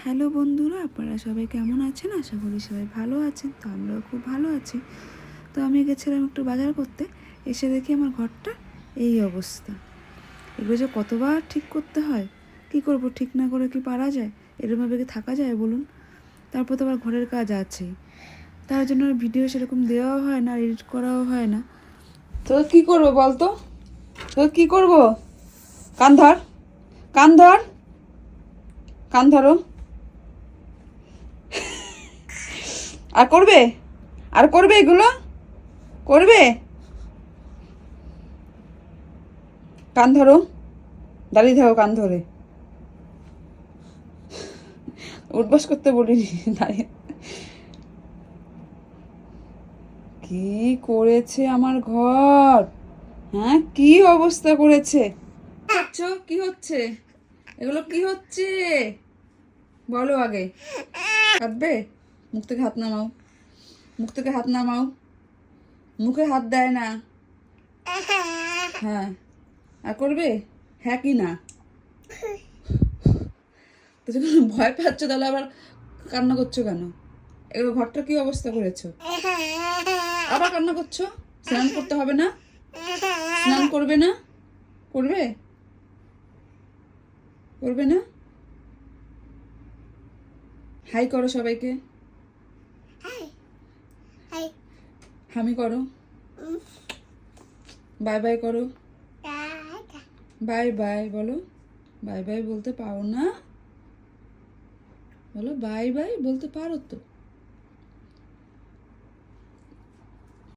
Hello বন্ধুরা, আপনারা সবাই কেমন আছেন? আশা করি সবাই ভালো আছেন। তো আমরাও খুব ভালো আছি। তো আমি গেছিলাম একটু বাজার করতে, এসে দেখি আমার ঘরটা এই অবস্থা। এগুলো যে কতবার ঠিক করতে হয়, কি করব, ঠিক না করে কি পারা যায়? এরকমভাবে কি থাকা যায় বলুন? তারপর তো আবার ঘরের কাজ আছেই, তার জন্য ভিডিও সেরকম দেওয়াও হয় না, এডিট করাও হয় না। তো কি করবো বলতো? তো কি করব? কান ধর, কান ধর, কান ধরো। আর করবে? আর করবে এগুলো? করবে? কান ধরো, দাঁড়িয়ে থাকো কান ধরে। উঠবাস করতে বলিনি, দাঁড়িয়ে। কি করেছে আমার ঘর? হ্যাঁ, কি অবস্থা করেছে? কি হচ্ছে? এগুলো কি হচ্ছে বলো আগে। হাঁটবে? মুখ থেকে হাত নামাও, মুখ থেকে হাত নামাও। মুখে হাত দেয় না। হ্যাঁ, আর করবে? হ্যাঁ কি না? তো যখন ভয় পাচ্ছ তাহলে আবার কান্না করছো কেন? এবার ঘরটা কি অবস্থা করেছো? আবার কান্না করছো? স্নান করতে হবে না? স্নান করবে না? করবে? করবে না? হাই করো সবাইকে, হামি করো, বাই বাই করো, বাই বাই বলো। বাই বাই বলতে পারো না? বলো বাই বাই বলতে পারো তো।